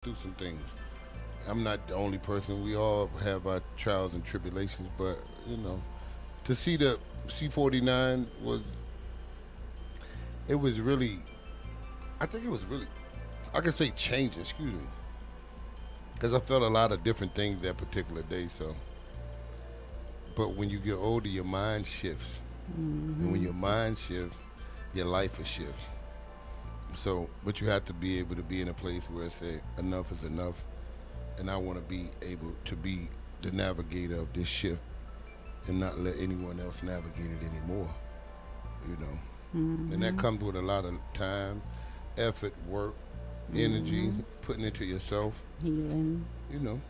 through some things. I'm not the only person. We all have our trials and tribulations, but you know, to see the C49 was it was really. I think it was really. I could say changing. Excuse me, because I felt a lot of different things that particular day. So, but when you get older, your mind shifts, and when your mind shifts, your life will shift. So, but you have to be able to be in a place where it say enough is enough, and I want to be able to be the navigator of this shift and not let anyone else navigate it anymore. You know, and that comes with a lot of time, effort, work, energy, putting into yourself. Healing. You know,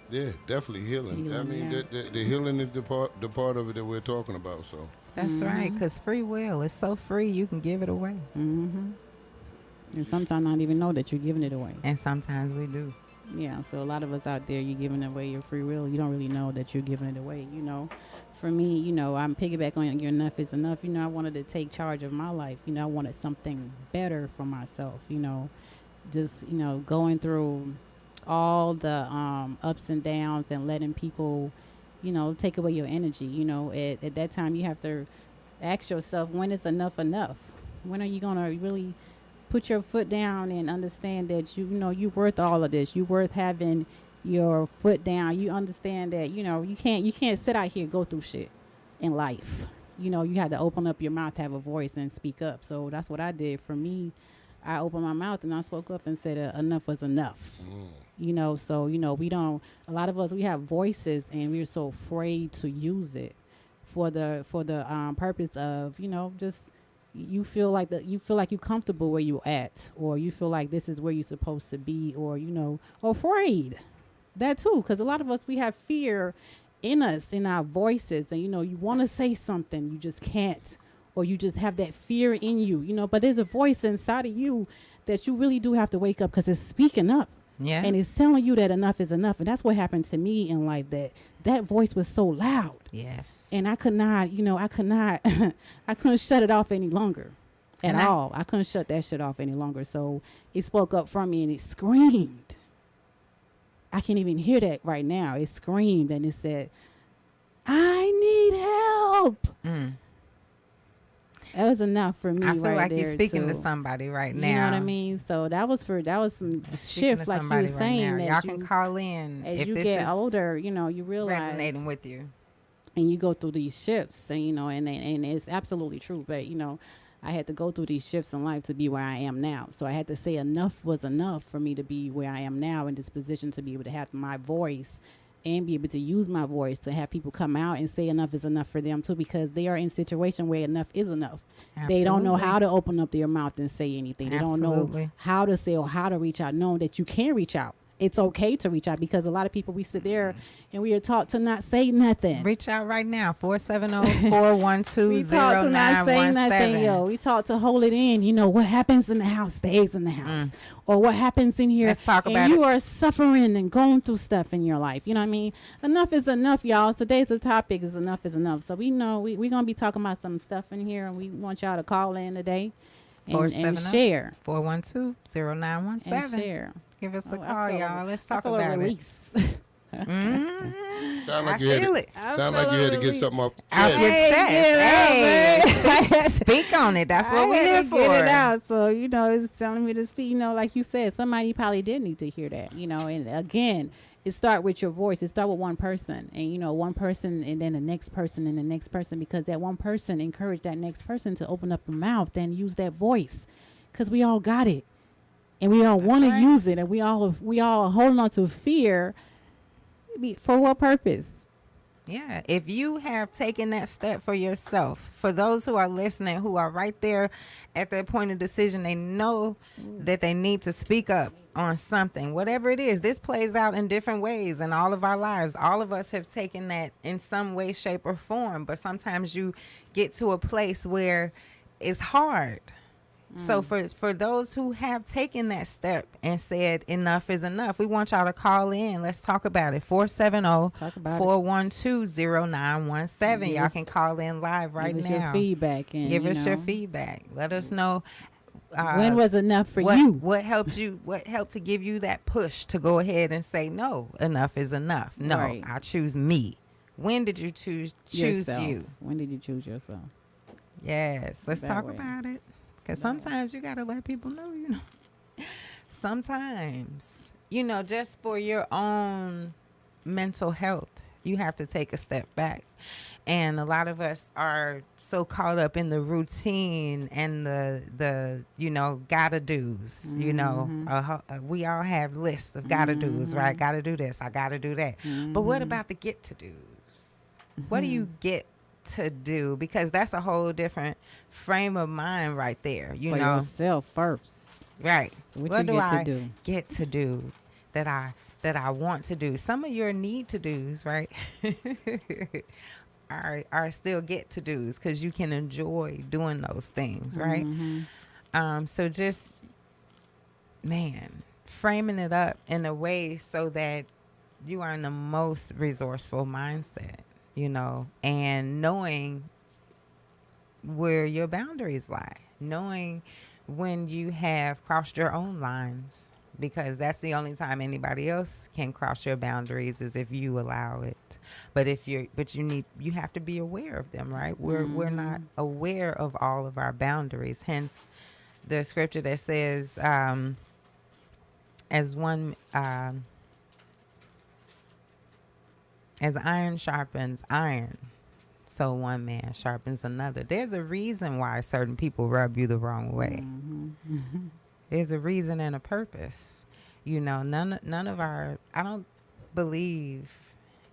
yeah, definitely healing. I Healing, mean, yeah. the healing is the part of it that we're talking about. So, That's right, because free will is so free, you can give it away. Mm-hmm. And sometimes not even know that you're giving it away. And sometimes we do. Yeah, so a lot of us out there, you're giving away your free will. You don't really know that you're giving it away, you know. For me, you know, I'm piggyback on your enough is enough. You know, I wanted to take charge of my life. You know, I wanted something better for myself, you know. Just, you know, going through all the ups and downs and letting people, you know, take away your energy. You know, at that time, you have to ask yourself, when is enough enough? When are you going to really put your foot down and understand that you know you worth all of this. You worth having your foot down. You understand that you can't sit out here and go through shit in life. You know, you had to open up your mouth, have a voice, and speak up. So that's what I did. For me, I opened my mouth and I spoke up and said enough was enough. You know, so you know we don't. A lot of us we have voices and we're so afraid to use it for the purpose of just you feel like you're comfortable where you're at, or you feel like this is where you're supposed to be, or afraid. That too, because a lot of us we have fear in us, in our voices, and you want to say something, you just can't, or you just have that fear in you, but there's a voice inside of you that you really do have to wake up, because it's speaking up. Yeah. And it's telling you that enough is enough. And that's what happened to me in life, that voice was so loud. Yes. And I could not, I couldn't shut it off any longer at all. I couldn't shut that shit off any longer. So it spoke up from me and it screamed. I can't even hear that right now. It screamed and it said, I need help. That was enough for me. I feel right like there you're speaking to too. somebody right now. You know what I mean? So that was some shift, like you were saying. That y'all can call in as if you this get is older. You realize resonating with you. and you go through these shifts, and it's absolutely true. But I had to go through these shifts in life to be where I am now. So I had to say enough was enough for me to be where I am now in this position, to be able to have my voice and be able to use my voice to have people come out and say enough is enough for them too, because they are in a situation where enough is enough. Absolutely. They don't know how to open up their mouth and say anything. They don't know Absolutely. how to say or how to reach out, knowing that you can reach out. It's okay to reach out, because a lot of people, we sit there and we are taught to not say nothing. Reach out right now, 470 We 412 taught to not say nothing, yo. We taught to hold it in. What happens in the house stays in the house. Or what happens in here. Let's talk and about you it. are suffering and going through stuff in your life. You know what I mean? Enough is enough, y'all. Today's the topic is enough is enough. So we know we're going to be talking about some stuff in here, and we want y'all to call in today and share. 412 0917. And share. Give us a Oh, I call, feel y'all. Let's I talk feel a about it. release. sound like I you had feel to, it. sound like you had to get something up. Out your chest. Hey, speak on it. That's what I we're had here to for. Get it out. So, it's telling me to speak. Like you said, somebody probably did need to hear that, and again, it start with your voice. It start with one person, and one person, and then the next person, and the next person, because that one person encouraged that next person to open up their mouth and use that voice, because we all got it. And we all want to use it, and we all are holding on to fear. For what purpose? Yeah, if you have taken that step for yourself, for those who are listening, who are right there at that point of decision, they know that they need to speak up on something, whatever it is. This plays out in different ways in all of our lives. All of us have taken that in some way, shape, or form, but sometimes you get to a place where it's hard. So for those who have taken that step and said enough is enough, we want y'all to call in. Let's talk about it. 470-412-0917. Y'all can call in live right now. Give us your feedback. And, Give us your feedback. Let us know When was enough for what you? what helped you? What helped to give you that push to go ahead and say no? Enough is enough. No, Right. I choose me. When did you choose Yourself. you? When did you choose yourself? Yes, let's That talk way. about it. Because That way. sometimes you gotta let people know. Sometimes just for your own mental health, you have to take a step back. And a lot of us are so caught up in the routine and the gotta do's. We all have lists of gotta do's, right? Gotta do this, I gotta do that. But what about the get to do's? What do you get to do? Because that's a whole different frame of mind right there. For yourself first. Right. What What you do get to I do? get to do that I want to do? Some of your need to do's, right? are still get to do's because you can enjoy doing those things, right? So just framing it up in a way so that you are in the most resourceful mindset, and knowing where your boundaries lie, knowing when you have crossed your own lines, because that's the only time anybody else can cross your boundaries is if you allow it. But you have to be aware of them, right? We're not aware of all of our boundaries. Hence the scripture that says, as iron sharpens iron, so one man sharpens another. There's a reason why certain people rub you the wrong way. There's a reason and a purpose. None of our, I don't believe,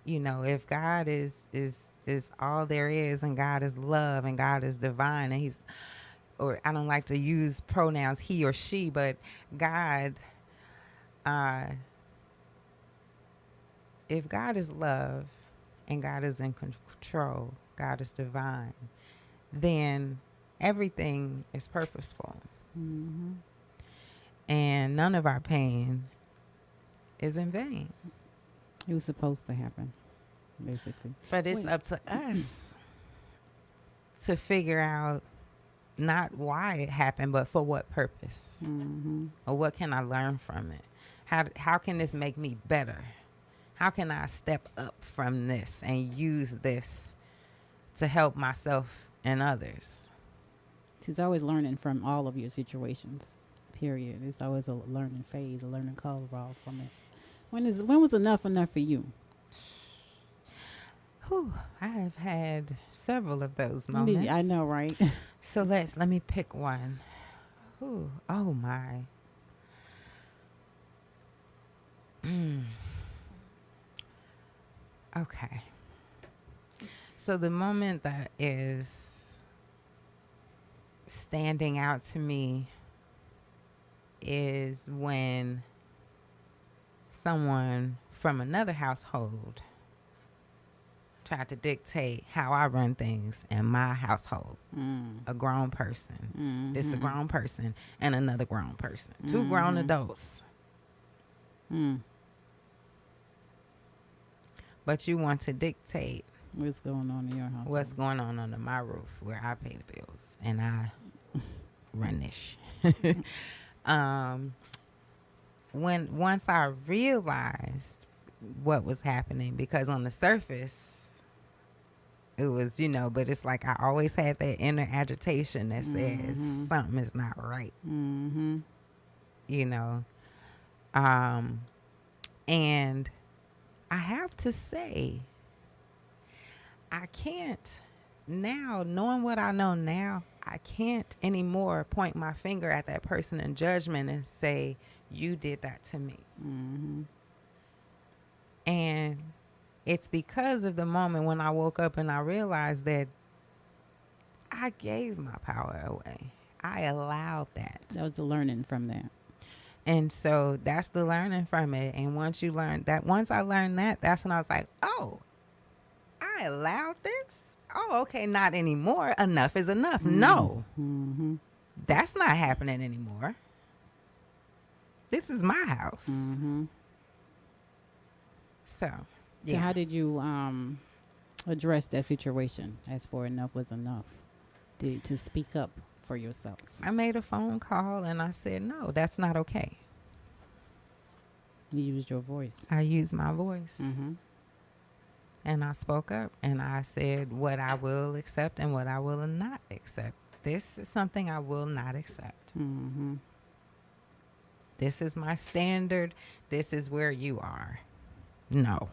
if God is all there is, and God is love, and God is divine, and or I don't like to use pronouns he or she, but God, if God is love and God is in control, God is divine, then everything is purposeful. And none of our pain is in vain. It was supposed to happen, basically. But it's up to us to figure out not why it happened, but for what purpose. Or what can I learn from it? How can this make me better? How can I step up from this and use this to help myself and others? She's always learning from all of your situations. Period. It's always a learning phase, a learning curve from it. When was enough for you? Whew, I have had several of those moments. I know, right? So let me pick one. Ooh, oh my. Okay. So the moment that is standing out to me is when someone from another household tried to dictate how I run things in my household. A grown person. This is a grown person and another grown person. Two grown adults. But you want to dictate What's going on in your house? what's going on under my roof, where I pay the bills and I run this. Once I realized what was happening, because on the surface it was, but it's like I always had that inner agitation that says something is not right. And I have to say, I can't now, knowing what I know now, I can't anymore point my finger at that person in judgment and say, you did that to me. And it's because of the moment when I woke up and I realized that I gave my power away. I allowed that. That was the learning from that. And so that's the learning from it. And once I learned that, that's when I was like, oh, I allowed this? Oh, okay, not anymore. Enough is enough. No, that's not happening anymore. This is my house. So, yeah. So how did you address that situation as for enough was enough? To speak up for yourself? I made a phone call and I said, no, that's not okay. You used your voice. I used my voice. Mm-hmm. And I spoke up and I said what I will accept and what I will not accept. This is something I will not accept. Mm-hmm. This is my standard. This is where you are. No.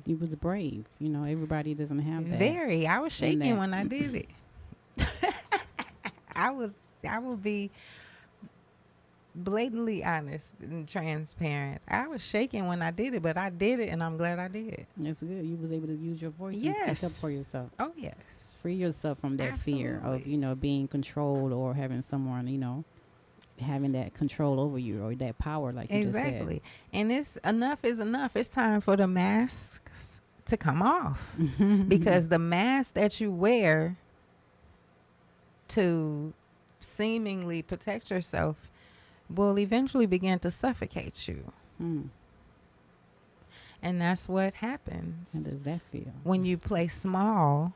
You was brave. You know, everybody doesn't have that. Very. I was shaking that- when I did it. I will be blatantly honest and transparent. I was shaking when I did it, but I did it and I'm glad I did. It's good. You was able to use your voice and Yes. speak up for yourself. Oh, yes. Free yourself from that fear of, Absolutely. you know, being controlled or having someone, you know, having that control over you or that power, like you just said. Exactly. And it's enough is enough. It's time for the masks to come off. Because the mask that you wear to seemingly protect yourself will eventually begin to suffocate you. Mm. And that's what How happens does that feel? when you play small.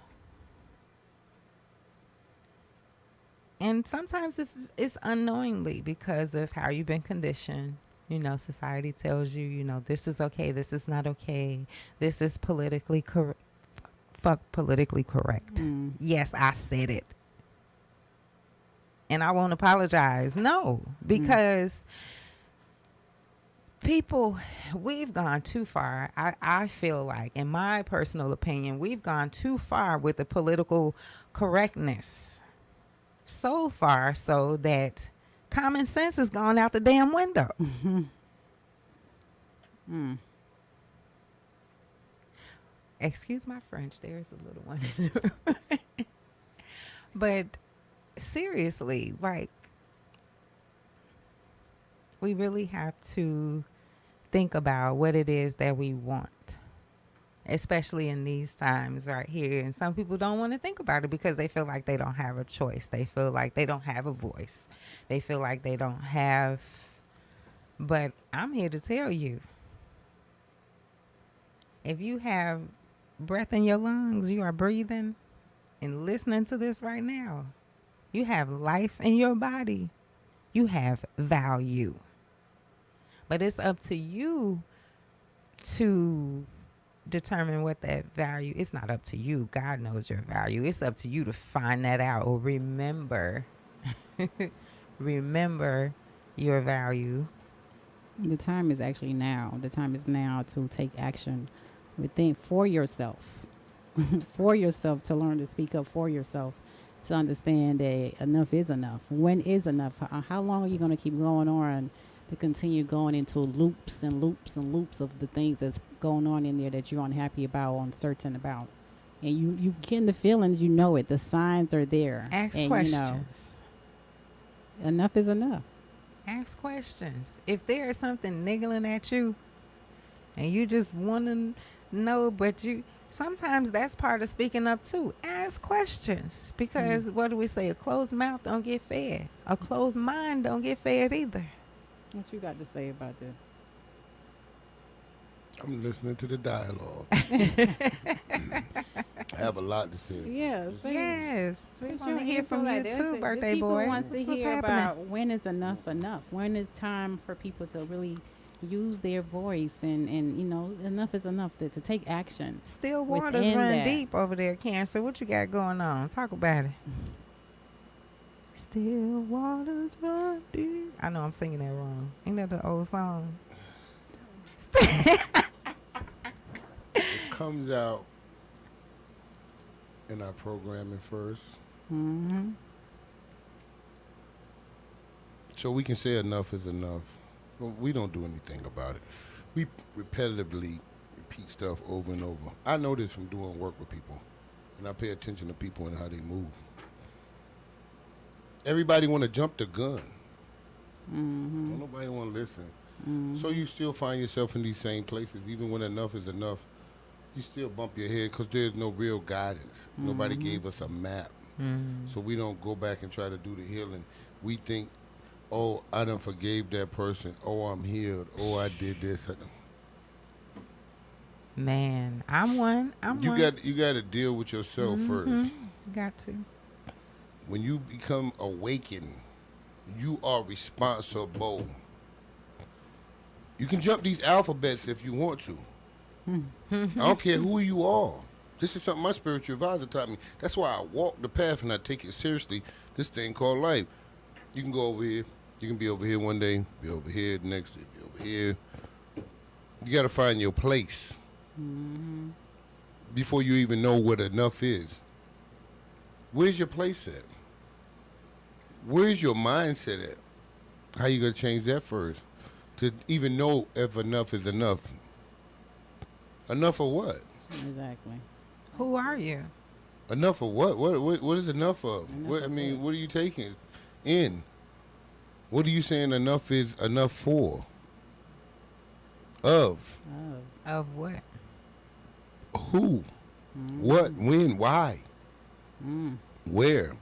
And sometimes it's unknowingly because of how you've been conditioned. You know, society tells you, you know, this is okay, this is not okay, this is politically correct. Fuck politically correct. Mm. Yes, I said it. And I won't apologize. No, because people, we've gone too far. I feel like, in my personal opinion, we've gone too far with the political correctness. So far so that common sense has gone out the damn window. Mm. Excuse my French, there's a little one. But seriously, like, we really have to think about what it is that we want, especially in these times right here. And some people don't want to think about it because they feel like they don't have a choice. They feel like they don't have a voice. They feel like they don't have. But I'm here to tell you, if you have breath in your lungs, you are breathing and listening to this right now, you have life in your body, you have value. But it's up to you to determine what that value. It's not up to you. God knows your value. It's up to you to find that out or remember remember your value. The time is actually now. The time is now to take action within for yourself. For yourself, to learn to speak up for yourself, to understand that enough is enough. When is enough? How long are you going to keep going on to continue going into loops and loops and loops of the things that's going on in there that you're unhappy about, uncertain about? And you get the feelings, you know it. The signs are there. Ask and questions. You know, enough is enough. Ask questions. If there is something niggling at you and you just want to know, but you sometimes that's part of speaking up too. Ask questions, because what do we say? A closed mouth don't get fed. A closed mind don't get fed either. What you got to say about this? I'm listening to the dialogue. I have a lot to say. Yeah. Yes, we But want to you hear feel from like you that. too, The birthday people boy. wants to That's what's hear happening. about when is enough enough. When is time for people to really use their voice and you know, enough is enough to take action. Still waters within run that. deep over there, Cancer. What you got going on? Talk about it. Still waters run deep. I know I'm singing that wrong. Ain't that the old song? It comes out in our programming first. Mm-hmm. So we can say enough is enough. Well, we don't do anything about it. We repetitively repeat stuff over and over. I know this from doing work with people, and I pay attention to people and how they move. Everybody want to jump the gun. Mm-hmm. Don't nobody want to listen. Mm-hmm. So you still find yourself in these same places, even when enough is enough. You still bump your head because there's no real guidance. Nobody gave us a map. So we don't go back and try to do the healing. We think, oh, I done forgave that person. Oh, I'm healed. Oh, I did this. Man, I'm one. You got to deal with yourself first. Got to. when you become awakened, you are responsible. You can jump these alphabets if you want to. I don't care who you are. This is something my spiritual advisor taught me. That's why I walk the path and I take it seriously. This thing called life. You can go over here. You can be over here one day, be over here the next day, be over here. You got to find your place before you even know what enough is. Where's your place at? Where's your mindset at? How you going to change that first? To even know if enough is enough. Enough of what? Exactly. Who are you? Enough of what? What is enough of? Enough of what what? are you taking in? What are you saying enough is enough for? Of. Oh. Of what? Who? What? When? Why? Where?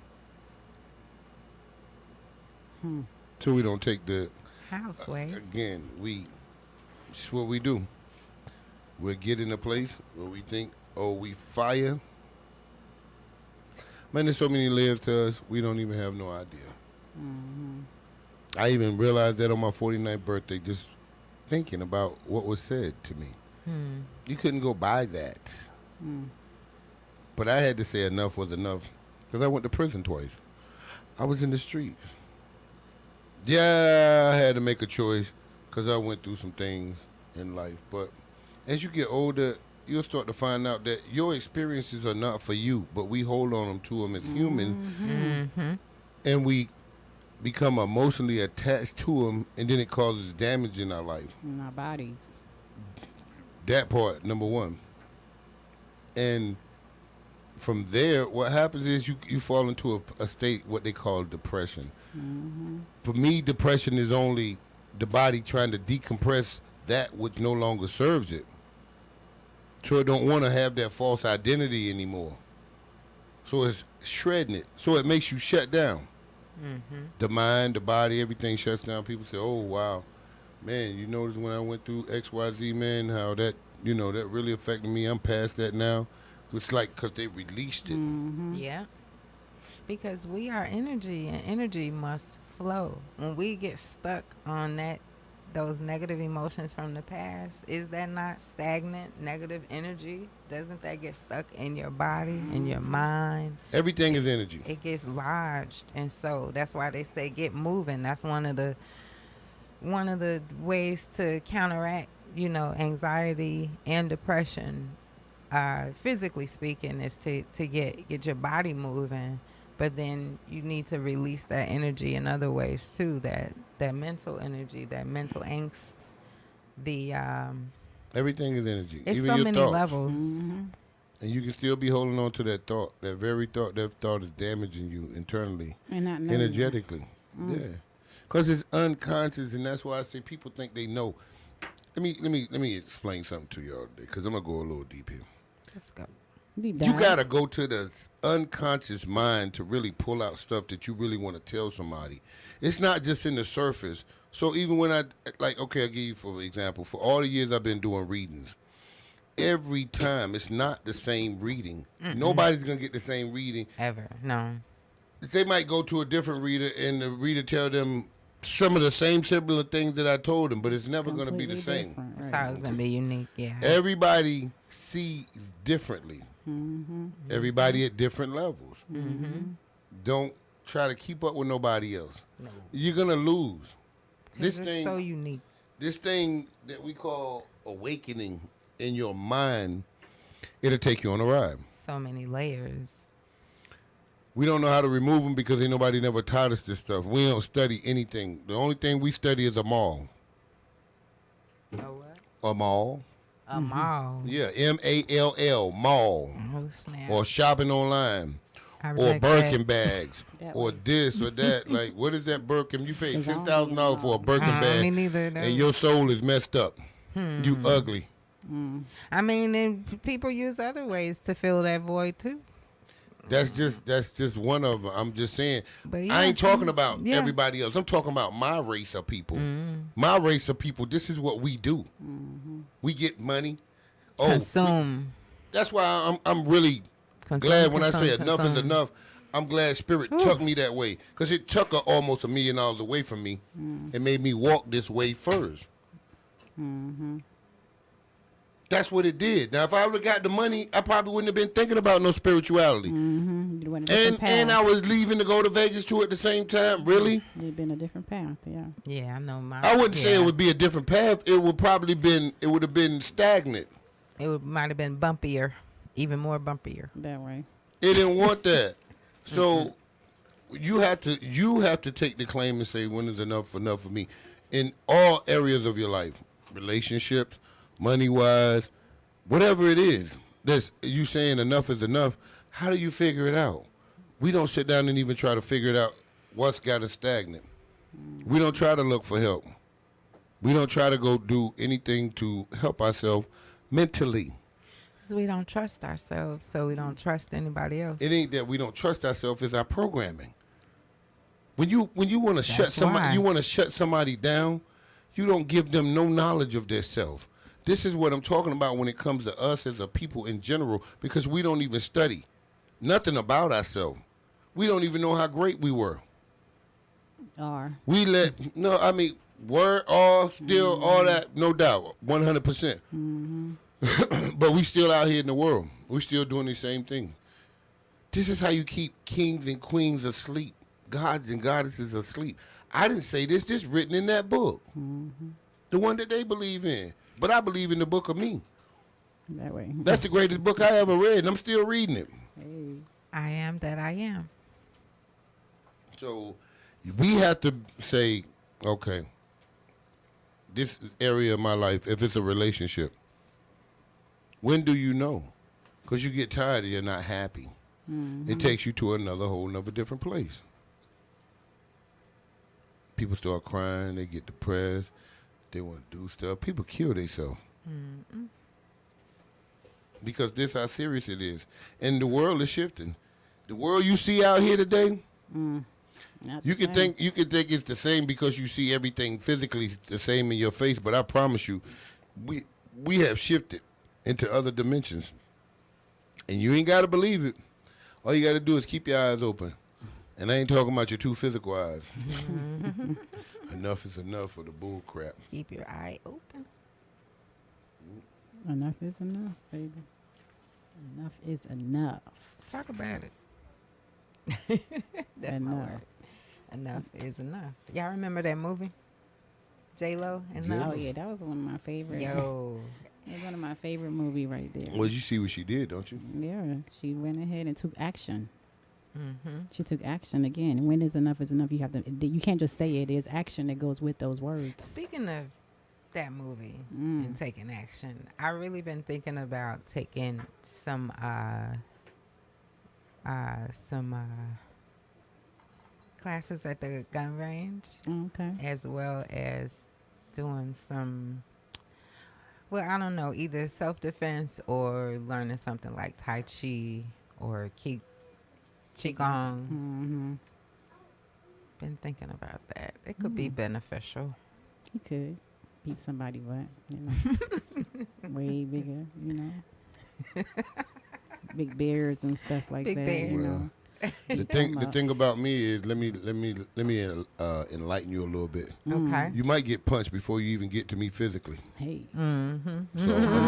So we don't take the... Houseway. Again, it's what we do. We'll get in a place where we think, oh, we fire. Man, there's so many layers to us, we don't even have no idea. I even realized that on my 49th birthday, just thinking about what was said to me. You couldn't go by that. But I had to say enough was enough because I went to prison twice. I was in the streets. Yeah, I had to make a choice because I went through some things in life. But as you get older, you'll start to find out that your experiences are not for you, but we hold on to them as humans. And we become emotionally attached to them, and then it causes damage in our life. In our bodies. That part, number one. And from there, what happens is you fall into a state, what they call depression. For me, depression is only the body trying to decompress that which no longer serves it. So it don't want to have that false identity anymore. So it's shredding it. So it makes you shut down. The mind, the body, everything shuts down. People say, oh, wow. Man, you notice when I went through XYZ, man, how that, that really affected me. I'm past that now. It's like because they released it. Yeah. Because we are energy, and energy must flow. When we get stuck on those negative emotions from the past, is that not stagnant negative energy? Doesn't that get stuck in your body, in your mind? Everything is energy. It gets lodged, and so that's why they say get moving. That's one of the ways to counteract, anxiety and depression. Physically speaking, is to get your body moving. But then you need to release that energy in other ways too. That mental energy, that mental angst, Everything is energy. it's Even so your many thoughts. levels. And you can still be holding on to that thought. That very thought. That thought is damaging you internally, And not knowing. energetically. Yeah, because it's unconscious, and that's why I say people think they know. Let me explain something to y'all today, because I'm gonna go a little deep here. Let's go. Deep You dive. gotta go to the unconscious mind to really pull out stuff that you really want to tell somebody. It's not just in the surface. So even when I'll give you for example, for all the years I've been doing readings, every time it's not the same reading. Nobody's gonna get the same reading. Ever. No. They might go to a different reader and the reader tell them some of the same similar things that I told them, but it's never gonna be the Completely same. different, That's right. how it's gonna be unique. Yeah. Everybody sees differently. Everybody at different levels. Don't try to keep up with nobody else. No. You're gonna lose. This It's thing, so unique. this thing that we call awakening in your mind, it'll take you on a ride. So many layers. We don't know how to remove them because ain't nobody never taught us this stuff. We don't study anything. The only thing we study is a mall. Oh what? A mall. A mall. Yeah, M-A-L-L, mall. Oh snap. Or shopping online. I Or reject Birkin that. bags. That Or way. this or that. Like, what is that Birkin? You pay Cause I don't $10,000 for a Birkin Me bag neither. No. and your soul is messed up. You ugly. I mean, and people use other ways to fill that void too. That's just one of them. I'm just saying. But I ain't talking about yeah. everybody else. I'm talking about my race of people. My race of people. This is what we do. We get money. Oh, Consume. that's why I'm really Consume, glad when I consume, say enough is consume. enough. I'm glad Spirit took me that way, because it took her almost $1 million away from me and made me walk this way first. That's what it did. Now, if I would have got the money, I probably wouldn't have been thinking about no spirituality. You'd went a different path. And I was leaving to go to Vegas too at the same time. Really? It'd been a different path. Yeah. Yeah, I know my. I wouldn't say it would be a different path. It would have been stagnant. Might have been bumpier, even more bumpier. That way. It didn't want that. So you have to take the claim and say, when is enough for me? In all areas of your life, relationships, money wise, whatever it is. You saying enough is enough. How do you figure it out? We don't sit down and even try to figure it out. What's got us stagnant? We don't try to look for help. We don't try to go do anything to help ourselves mentally. Because we don't trust ourselves, so we don't trust anybody else. It ain't that we don't trust ourselves; it's our programming. When you want to shut somebody down, you don't give them no knowledge of their self. This is what I'm talking about when it comes to us as a people in general, because we don't even study nothing about ourselves. We don't even know how great we were. Word, all, still, all that, no doubt, 100%. But we still out here in the world. We still doing the same thing. This is how you keep kings and queens asleep, gods and goddesses asleep. I didn't say this. This is written in that book, the one that they believe in. But I believe in the book of me. That way. That's the greatest book I ever read, and I'm still reading it. Hey. I am that I am. So we have to say, okay, this area of my life, if it's a relationship, when do you know? Because you get tired and you're not happy. It takes you to another different place. People start crying, they get depressed, they want to do stuff. People kill themselves. Because this how serious it is. And the world is shifting. The world you see out here today, you can think it's the same because you see everything physically the same in your face, but I promise you, we have shifted into other dimensions. And you ain't got to believe it. All you got to do is keep your eyes open. And I ain't talking about your two physical eyes. Enough is enough for the bull crap. Keep your eye open. Enough is enough, baby. Enough is enough. Talk about it. That's my Enough. word. Enough is enough. Y'all remember that movie? J-Lo and J-Lo. Oh yeah, that was one of my favorite. Yo. It was one of my favorite movie right there. Well, you see what she did, don't you? Yeah, she went ahead and took action. She took action again. When is enough is enough. You have to. You can't just say it. There's action that goes with those words. Speaking of that movie and taking action, I really been thinking about taking some classes at the gun range, Okay. as well as doing some. Well, I don't know, either self-defense or learning something like Tai Chi or Qigong. Been thinking about that. It could be beneficial. He could beat somebody butt, you know. Way bigger, you know. Big bears and stuff like Big that. bears. You know. The thing about me is let me enlighten you a little bit. Okay. You might get punched before you even get to me physically. Hey. So I'm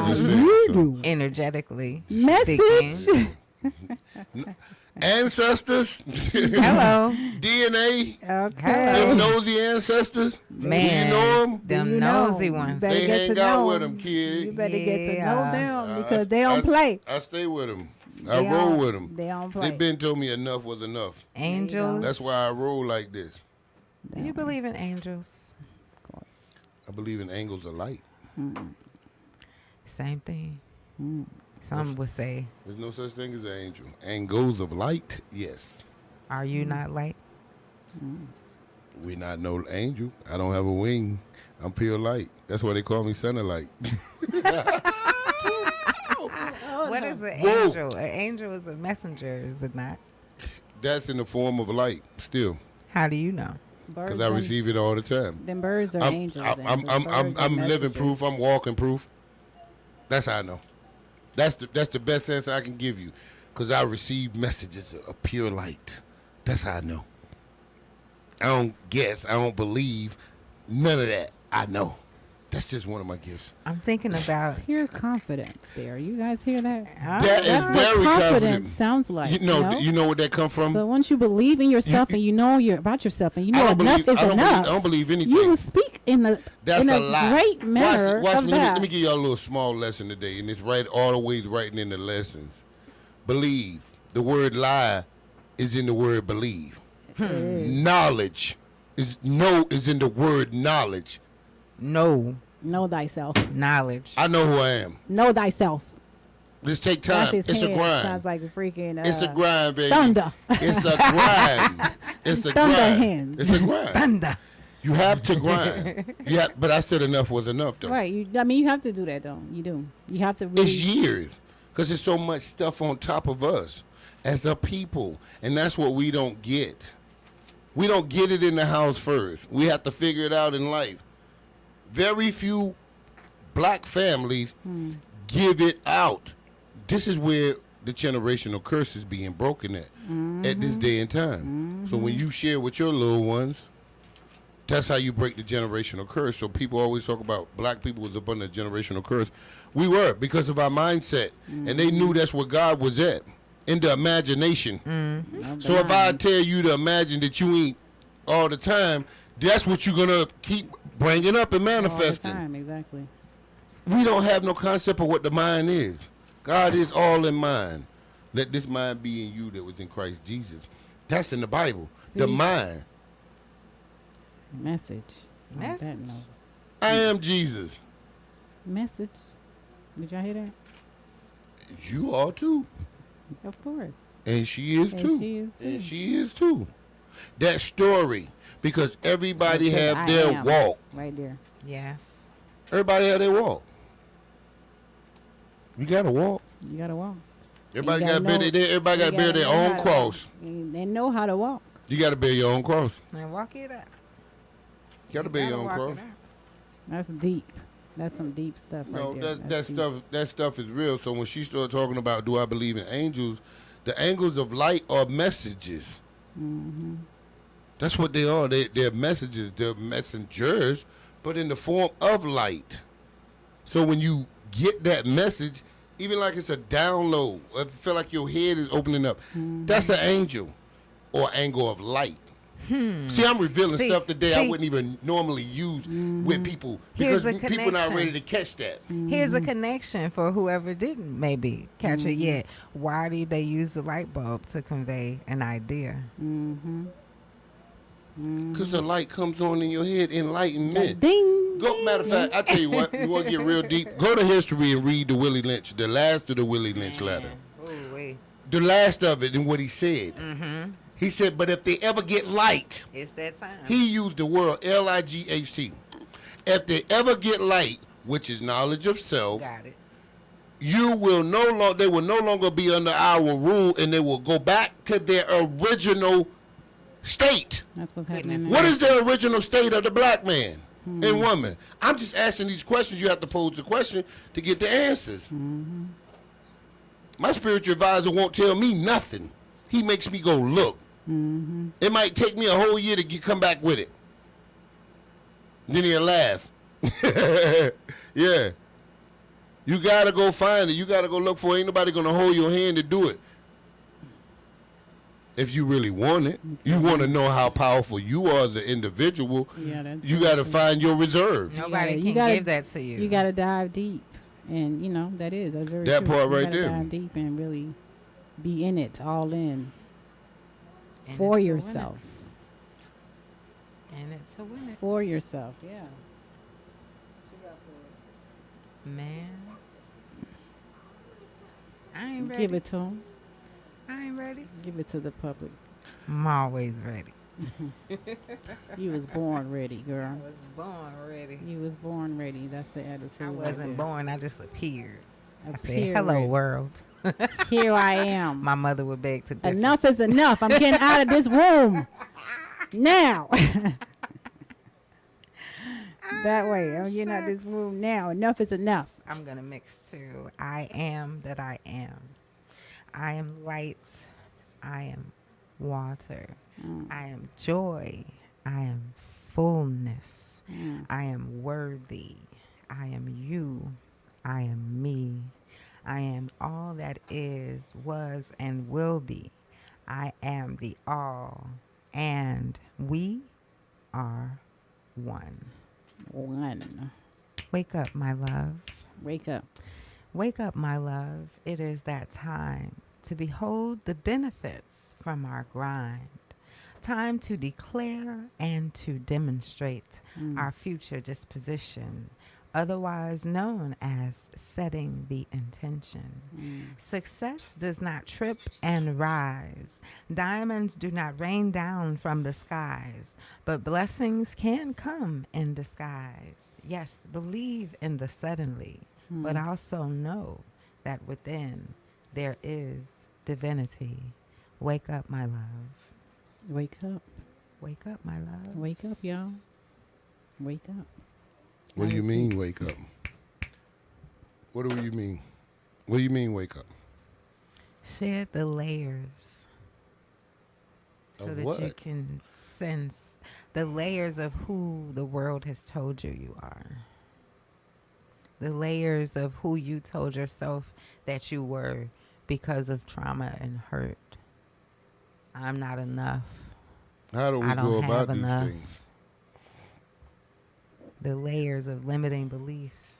just saying. So. Energetically. Message. speaking. Ancestors, Hello. DNA, Okay. them nosy ancestors. Man. Do you know them? Them You know, nosy you ones. better They get hang to out know with 'em. them, kid. You better get to know Yeah. them because they don't play. I stay with them. They I roll don't- with them. They don't play. They been told me enough was enough. Angels. That's why I roll like this. Do you believe in angels? Of course. I believe in angles of light. Same thing. Some would say, There's no such thing as an angel. Angles of light, yes. are you not light? We not no angel. I don't have a wing. I'm pure light. That's why they call me son of light. What is an Whoa. angel? An angel is a messenger, is it not? That's in the form of light still, How do you know? Birds because I don't- receive it all the time. Them birds are angels. then. I'm Them birds are living messengers. proof. I'm walking proof. That's how I know. That's the best answer I can give you. because I receive messages of pure light. That's how I know. I don't guess. I don't believe. None of that. I know. That's just one of my gifts. I'm thinking about Pure confidence there. You guys hear that? That is That's very what confidence confident. sounds like. You know where that come from? So once you believe in yourself and you know about yourself and you I know don't enough believe- is I don't enough, believe- I don't believe anything. you will speak in a lie. great manner Watch of me. that. Let me give y'all a little small lesson today, and it's right always writing in the lessons. Believe. The word lie is in the word believe. Knowledge is in the word knowledge. know thyself. knowledge. I know who I am. Know thyself. Let's take That's time. his It's a head. grind. Sounds like a freaking. It's a grind, baby. Thunder. It's a grind. It's a Thunder grind. hands. It's a grind. Thunder. You have to grind. But I said enough was enough, though. Right. You have to do that, though. You do. You have to really. It's years, because there's so much stuff on top of us as a people, and that's what we don't get. We don't get it in the house first. We have to figure it out in life. Very few black families give it out. This is where the generational curse is being broken at this day and time. So when you share with your little ones, that's how you break the generational curse. So people always talk about black people was up under the generational curse. We were, because of our mindset. And they knew that's where God was at, in the imagination. So if I tell you to imagine that you eat all the time, that's what you're going to keep bringing up and manifesting. All the time, exactly. We don't have no concept of what the mind is. God is all in mind. Let this mind be in you that was in Christ Jesus. That's in the Bible. The Speak. mind. Message. On that Message. note. I am Jesus. Message. Did y'all hear that? You are too. Of course. And she is And too. she is too. And she is too. That story, because everybody Because have I their am. walk. Right there. Yes. Everybody have their walk. You gotta walk. You gotta walk. Everybody You gotta gotta bear know- their, everybody you gotta bear gotta their know own how to cross. walk. They know how to walk. You gotta bear your own cross. And walk it out. You gotta bear your own walk cross. it out. That's deep. That's some deep stuff No, right there. that That's deep. stuff is real. So when she started talking about, do I believe in angels? The angels of light are messages. That's what they are. They're messages. They're messengers, but in the form of light. So when you get that message, even like it's a download, I feel like your head is opening up. That's an angel or angle of light. See, I'm revealing See- stuff today I see- wouldn't even normally use with people, Here's because a people not connection. ready to catch that. Here's a connection for whoever didn't maybe catch it yet. Why do they use the light bulb to convey an idea? Because the light comes on in your head, enlightenment. Ding. Go, matter of fact, I tell you what, you want to get real deep? Go to history and read the Willie Lynch, the last of the Willie Lynch letter. Ooh, wait. The last of it and what he said. He said, but if they ever get light, It's that time. he used the word Light. If they ever get light, which is knowledge of self, Got it. they will no longer be under our rule, and they will go back to their original state. That's what's Goodness. happening. What now. is the original state of the black man and woman? I'm just asking these questions. You have to pose the question to get the answers. My spiritual advisor won't tell me nothing. He makes me go look. It might take me a whole year to come back with it. Then he'll laugh. Yeah. You got to go find it. You got to go look for it. Ain't nobody going to hold your hand to do it. If you really want it, you want to know how powerful you are as an individual. Yeah, that's You true, got to too. find your reserve. Nobody you can gotta- give that to you. You got to dive deep, and that's very That true. part You right gotta there. Dive deep and really be in it, all in And for it's a yourself. winner. And it's a winner. For yourself, yeah. Man. I ain't ready. Give it to them. I ain't ready. Give it to the public. I'm always ready. You was born ready, I girl. was born ready. You was born ready. That's the attitude. I right wasn't there. born. I just appeared. I said, Appear hello, ready. world. Here I am. My mother would beg to differ. Enough is enough. I'm getting out of this room now. That way, I'm getting out of this room now. Enough is enough. I'm going to mix too. I am that I am. I am light. I am water. I am joy. I am fullness. I am worthy. I am you. I am me. I am all that is, was, and will be. I am the all. And we are one. One. Wake up, my love. Wake up. Wake up, my love. It is that time to behold the benefits from our grind. Time to declare and to demonstrate our future disposition, otherwise known as setting the intention. Success does not trip and rise. Diamonds do not rain down from the skies, but blessings can come in disguise. Yes, believe in the suddenly, but also know that within there is divinity. Wake up, my love. Wake up. Wake up, my love. Wake up, y'all. Wake up. What do you mean, wake up? What do you mean? What do you mean, wake up? Shed the layers so Of that what? you can sense the layers of who the world has told you you are. The layers of who you told yourself that you were because of trauma and hurt. I'm not enough. How do we I don't go have about these enough. things? The layers of limiting beliefs.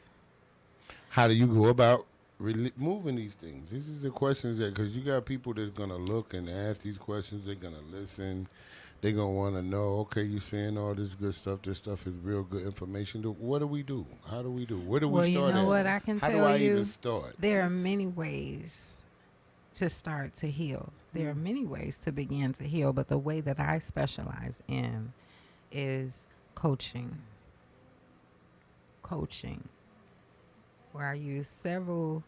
How do you go about moving these things? These are the questions that, because you got people that's going to look and ask these questions. They're going to listen. They're going to want to know, okay, you're saying all this good stuff. This stuff is real good information. What do we do? How do we do? Where do Well, we you start know at? what I can How tell do I you? even start? There are many ways to start to heal. There are many ways to begin to heal, but the way that I specialize in is coaching. Coaching, where I use several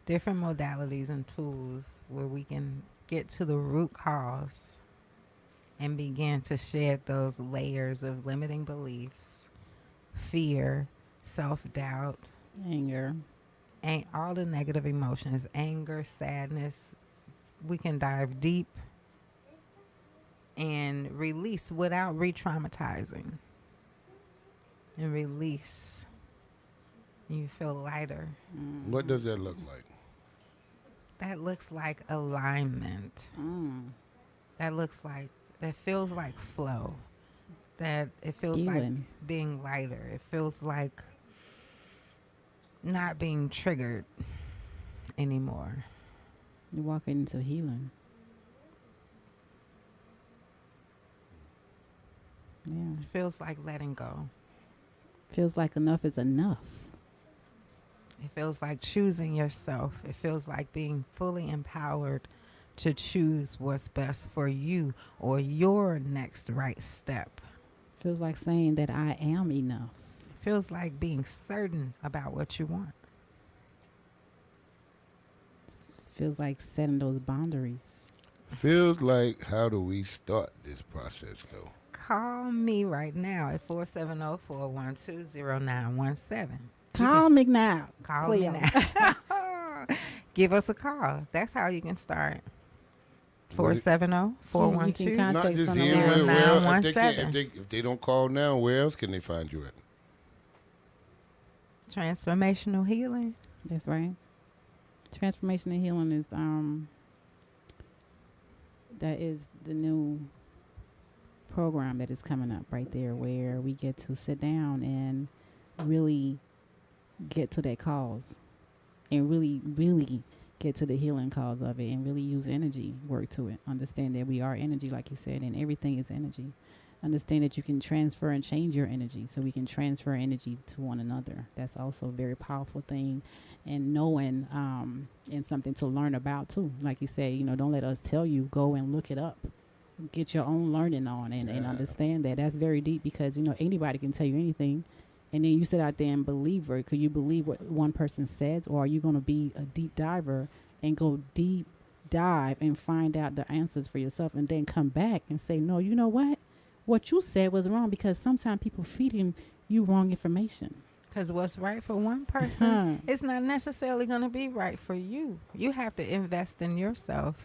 different modalities and tools where we can get to the root cause and begin to shed those layers of limiting beliefs, fear, self-doubt, Anger. and all the negative emotions, anger, sadness. We can dive deep and release without re-traumatizing. And release. You feel lighter. What does that look like? That looks like alignment. That feels like flow. That it feels like Healing. being lighter. It feels like not being triggered anymore. You're walking into healing. Yeah. It feels like letting go. Feels like enough is enough. It feels like choosing yourself. It feels like being fully empowered to choose what's best for you or your next right step. Feels like saying that I am enough. It feels like being certain about what you want. Feels like setting those boundaries. Feels like, how do we start this process, though? Call me right now at 470-412-0917. Call me now. Call Please. me now. Give us a call. That's how you can start. 470-412. Contact Not just someone. here. Where else? If 0917. if they don't call now, where else can they find you at? Transformational healing. That's right. Transformation and healing is that is the new program that is coming up right there, where we get to sit down and really get to that cause and really get to the healing cause of it and really use energy work to it. Understand that we are energy, like you said, and everything is energy. Understand that you can transfer and change your energy, so we can transfer energy to one another. That's also a very powerful thing, and knowing and something to learn about too. Like you say, don't let us tell you, go and look it up. Get your own learning on and understand that. That's very deep, because anybody can tell you anything, and then you sit out there and believe it. Could you believe what one person says, or are you going to be a deep diver and go deep dive and find out the answers for yourself, and then come back and say, no, you know what you said was wrong, because sometimes people feeding you wrong information. Because what's right for one person is not necessarily going to be right for you. You have to invest in yourself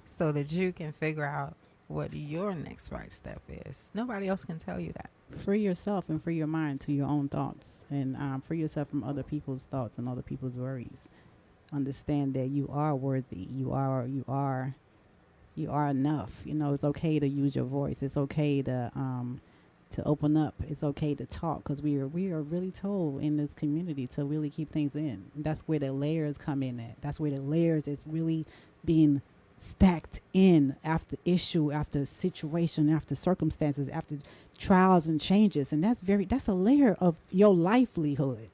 so that you can figure out what your next right step is. Nobody else can tell you that. Free yourself and free your mind to your own thoughts, and free yourself from other people's thoughts and other people's worries. Understand that you are worthy. You are enough. You know, it's okay to use your voice. It's okay to open up. It's okay to talk, because we are really told in this community to really keep things in. That's where the layers come in at. That's where the layers is really being stacked in after issue, after situation, after circumstances, after trials and changes. And that's a layer of your livelihood.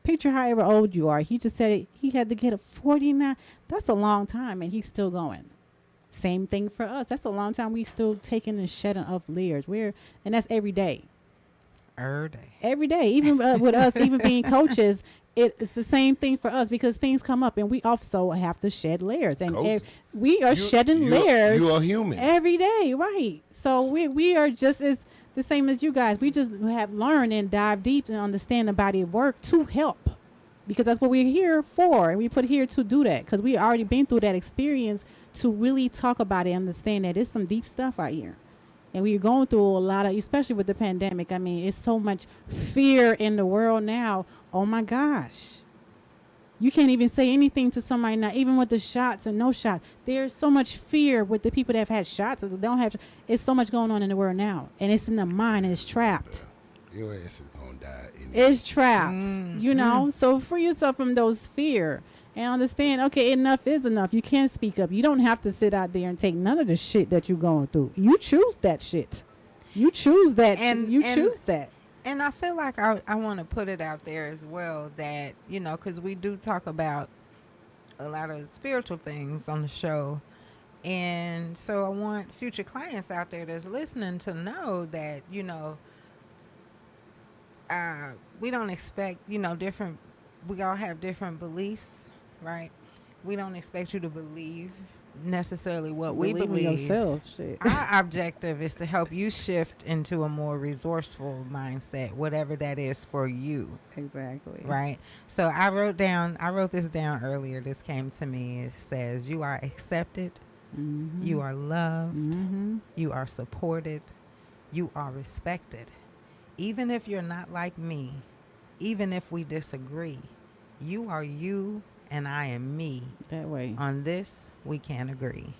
Picture however old you are. He just said he had to get a 49. That's a long time, and he's still going. Same thing for us. That's a long time. We still taking and shedding of layers. And that's every day. Every day. Even with us, even being coaches, it's the same thing for us, because things come up and we also have to shed layers. And we are shedding layers. You are human every day, right? So we are just as the same as you guys. We just have learned and dive deep and understand the body of work to help, because that's what we're here for, and we put here to do that, because we already been through that experience to really talk about it, understand that it's some deep stuff out here. And we're going through a lot of, especially with the pandemic. I mean, it's so much fear in the world now. Oh my gosh. You can't even say anything to somebody now, even with the shots and no shots. There's so much fear with the people that have had shots and don't have. It's so much going on in the world now. And it's in the mind, and it's trapped. Your ass is going to die. It's trapped, you know? So free yourself from those fear. And understand, okay, enough is enough. You can't speak up. You don't have to sit out there and take none of the shit that you're going through. You choose that shit. You choose that. And choose that. And I feel like I want to put it out there as well that, you know, because we do talk about a lot of spiritual things on the show. And so I want future clients out there that's listening to know that, you know, we don't expect, you know, we all have different beliefs. Right? We don't expect you to believe necessarily what we believe. In yourself, shit. Our objective is to help you shift into a more resourceful mindset, whatever that is for you. Exactly. Right? So I wrote this down earlier. This came to me. It says, you are accepted. Mm-hmm. You are loved. Mm-hmm. You are supported. You are respected. Even if you're not like me, even if we disagree, you are you. And I am me. That way. On this, we can't agree.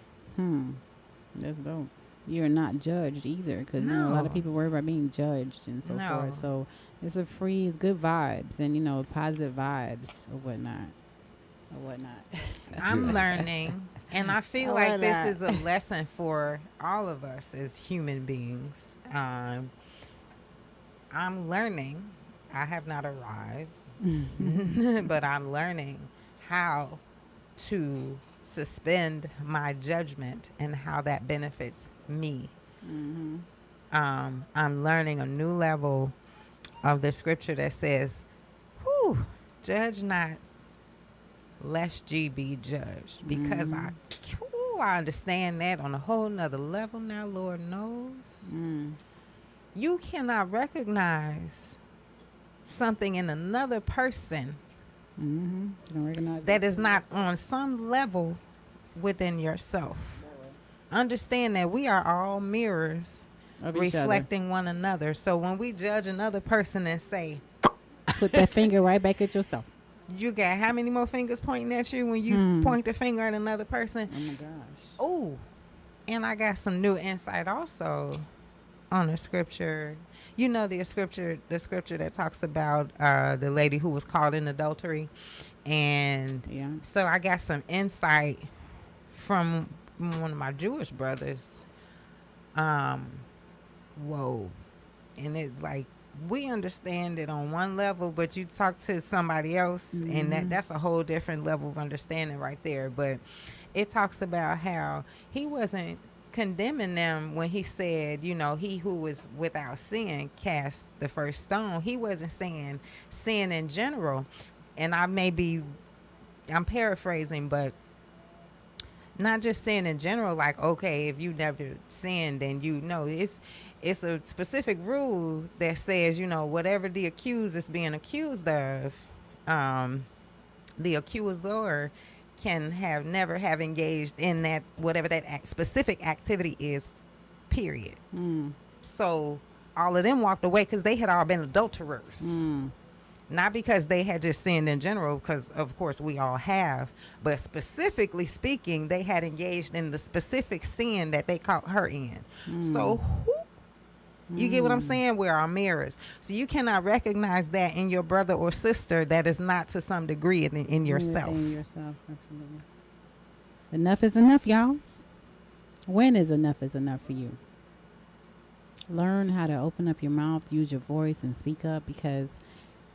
That's dope. You're not judged either, because you know, a lot of people worry about being judged and so forth. So it's it's good vibes, and you know, positive vibes or whatnot. I'm learning, and I feel like this is a lesson for all of us as human beings. I'm learning. I have not arrived, but I'm learning how to suspend my judgment and how that benefits me. Mm-hmm. I'm learning a new level of the scripture that says, judge not, lest ye be judged. Because I understand that on a whole nother level now, Lord knows. You cannot recognize something in another person that is not on some level within yourself. Understand that we are all mirrors reflecting one another. So when we judge another person and say, put that finger right back at yourself. You got how many more fingers pointing at you when you point the finger at another person? Oh my gosh. Oh, and I got some new insight also on the scripture. You know, the scripture that talks about the lady who was caught in adultery. And so I got some insight from one of my Jewish brothers. Whoa. And it's like, we understand it on one level, but you talk to somebody else and that's a whole different level of understanding right there. But it talks about how he wasn't condemning them when he said, you know, he who was without sin cast the first stone. He wasn't saying sin in general. And I'm paraphrasing, but not just sin in general, like, okay, if you never sinned, then you know, it's a specific rule that says, whatever the accused is being accused of, the accuser can have never have engaged in that, whatever that specific activity is, period. So all of them walked away because they had all been adulterers. Not because they had just sinned in general, because of course we all have, but specifically speaking, they had engaged in the specific sin that they caught her in. So you get what I'm saying? We're our mirrors. So you cannot recognize that in your brother or sister that is not to some degree in yourself. In yourself, absolutely. Enough is enough, y'all. When is enough for you? Learn how to open up your mouth, use your voice, and speak up, because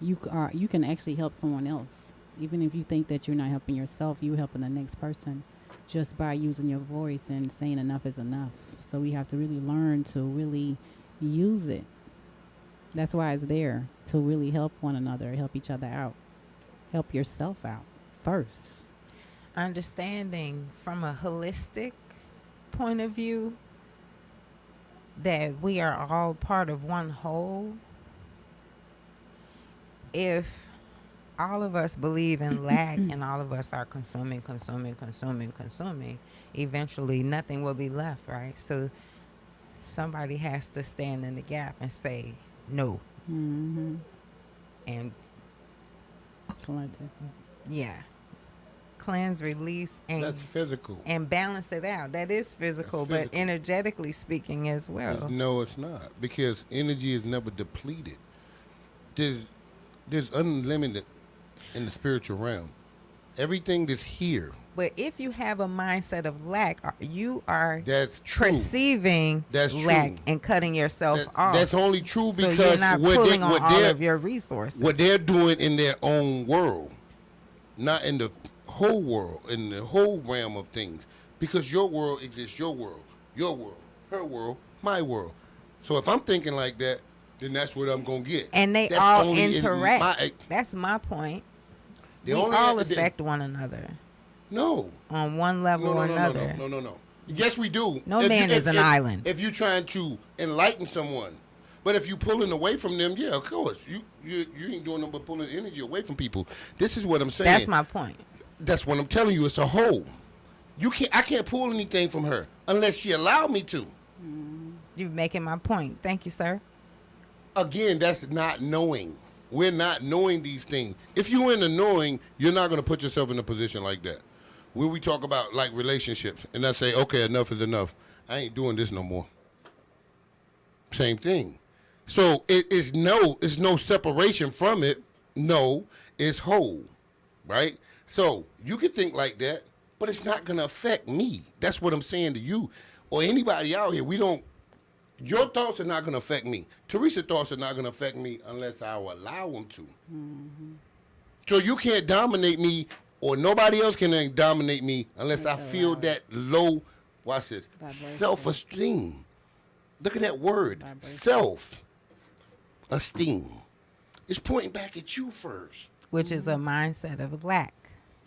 you can actually help someone else. Even if you think that you're not helping yourself, you're helping the next person just by using your voice and saying enough is enough. So we have to really learn to really use it. That's why it's there, to really help one another, help each other out, help yourself out first. Understanding from a holistic point of view that we are all part of one whole. If all of us believe in lack and all of us are consuming, eventually nothing will be left, right? So somebody has to stand in the gap and say no. And cleanse, release, and That's physical. and balance it out. That is physical, but energetically speaking as well. No, it's not, because energy is never depleted. There's unlimited in the spiritual realm. Everything that's here. But if you have a mindset of lack, you are That's true. perceiving That's lack true. and cutting yourself off. That's only true So because you're not pulling on all of your resources. what they're doing in their own world, not in the whole world, in the whole realm of things. Because your world exists, your world, her world, my world. So if I'm thinking like that, then that's what I'm going to get. And they That's all only in interact. That's my point. We all affect one another No. on one level or another. No. Yes, we do. No man is an island. If you're trying to enlighten someone. But if you're pulling away from them, yeah, of course. You ain't doing nothing but pulling energy away from people. This is what I'm saying. That's my point. That's what I'm telling you. It's a whole. I can't pull anything from her unless she allowed me to. You're making my point. Thank you, sir. Again, that's not knowing. We're not knowing these things. If you're in the knowing, you're not going to put yourself in a position like that. When we talk about like relationships, and I say, okay, enough is enough. I ain't doing this no more. Same thing. So it's no separation from it. No, it's whole, right? So you can think like that, but it's not going to affect me. That's what I'm saying to you or anybody out here. Your thoughts are not going to affect me. Teresa's thoughts are not going to affect me unless I will allow them to. So you can't dominate me, or nobody else can dominate me unless I feel that low, watch this, self-esteem. Look at that word, self-esteem. It's pointing back at you first. Which is a mindset of lack,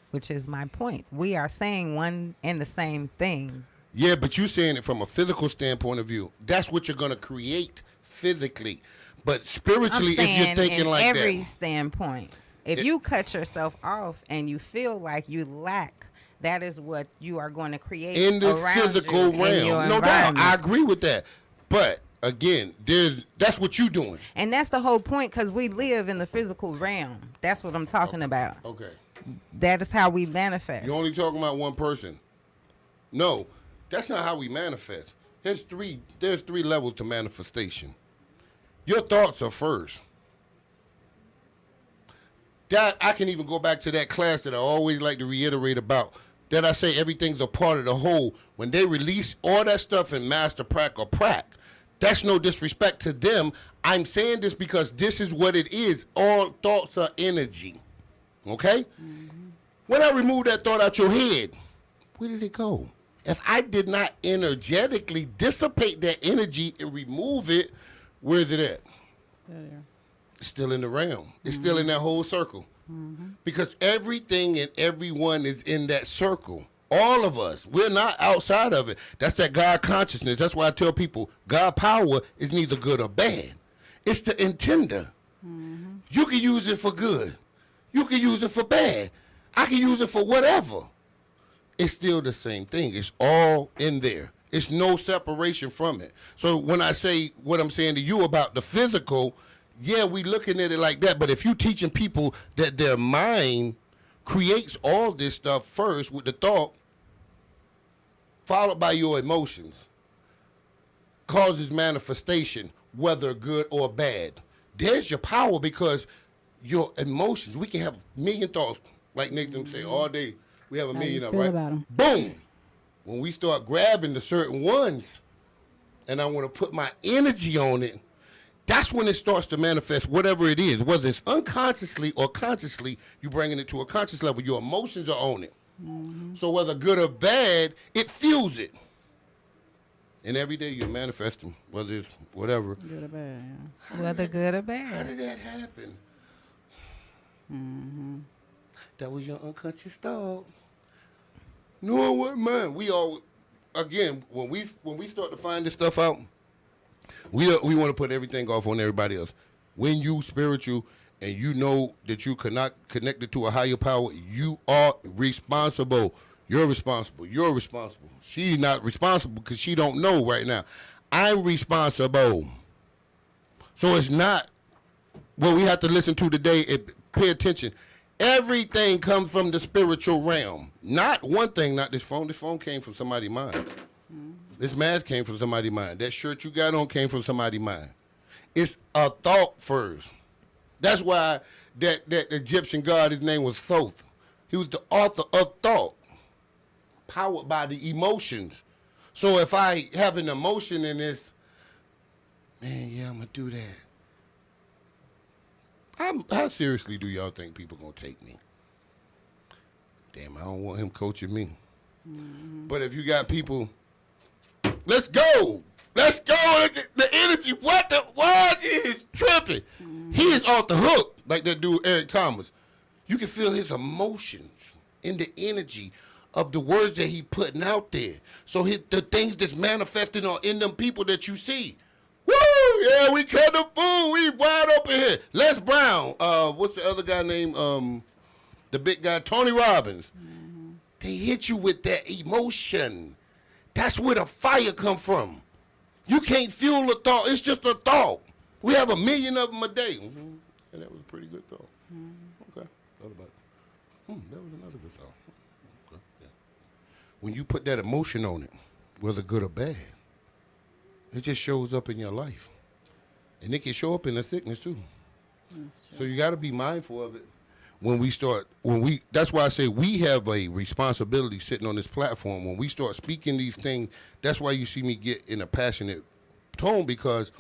which is my point. We are saying one and the same thing. Yeah, but you're saying it from a physical standpoint of view. That's what you're going to create physically. But spiritually, if you're thinking like that. Every standpoint. If you cut yourself off and you feel like you lack, that is what you are going to create in the physical realm. No doubt. I agree with that. But again, that's what you're doing. And that's the whole point, because we live in the physical realm. That's what I'm talking about. Okay. That is how we manifest. You're only talking about one person. No. That's not how we manifest. There's three levels to manifestation. Your thoughts are first. That I can even go back to that class that I always like to reiterate about. That I say everything's a part of the whole. When they release all that stuff in Master Prac or Prac, that's no disrespect to them. I'm saying this because this is what it is. All thoughts are energy. Okay? When I remove that thought out your head, where did it go? If I did not energetically dissipate that energy and remove it, where's it at? It's still in the realm. It's still in that whole circle. Because everything and everyone is in that circle. All of us. We're not outside of it. That's that God consciousness. That's why I tell people God power is neither good or bad. It's the intender. You can use it for good. You can use it for bad. I can use it for whatever. It's still the same thing. It's all in there. It's no separation from it. So when I say what I'm saying to you about the physical, yeah, we looking at it like that. But if you teaching people that their mind creates all this stuff first with the thought, followed by your emotions, causes manifestation, whether good or bad. There's your power because your emotions, we can have a million thoughts, like Nathan say, all day. We have a million of them, right? About 'em. Boom. When we start grabbing the certain ones, and I want to put my energy on it, that's when it starts to manifest whatever it is. Whether it's unconsciously or consciously, you bringing it to a conscious level. Your emotions are on it. So whether good or bad, it fuels it. And every day you manifest them, whether it's whatever. Good or bad, yeah. Whether good or How bad. did that happen? That was your unconscious thought. No, what man? We all, again, when we start to find this stuff out, we want to put everything off on everybody else. When you spiritual and you know that you cannot connected to a higher power, you are responsible. You're responsible. You're responsible. She's not responsible because she don't know right now. I'm responsible. So it's not what we have to listen to today. Pay attention. Everything comes from the spiritual realm. Not one thing, not this phone. This phone came from somebody's mind. This mask came from somebody's mind. That shirt you got on came from somebody's mind. It's a thought first. That's why that Egyptian god, his name was Thoth. He was the author of thought, powered by the emotions. So if I have an emotion in this, man, yeah, I'm going to do that. How seriously do y'all think people going to take me? Damn, I don't want him coaching me. But if you got people, let's go. Let's go. The energy, what is tripping? He is off the hook, like that dude Eric Thomas. You can feel his emotions in the energy of the words that he putting out there. So the things that's manifesting are in them people that you see. Woo! Yeah, we cut the fool. We wide open here. Les Brown. What's the other guy named? The big guy, Tony Robbins. They hit you with that emotion. That's where the fire come from. You can't fuel a thought. It's just a thought. We have 1 million of them a day. And that was a pretty good thought. Okay. Thought about it. That was another good thought. Okay. Yeah. When you put that emotion on it, whether good or bad, it just shows up in your life. And it can show up in the sickness too. So you got to be mindful of it. That's why I say we have a responsibility sitting on this platform. When we start speaking these things, that's why you see me get in a passionate tone, because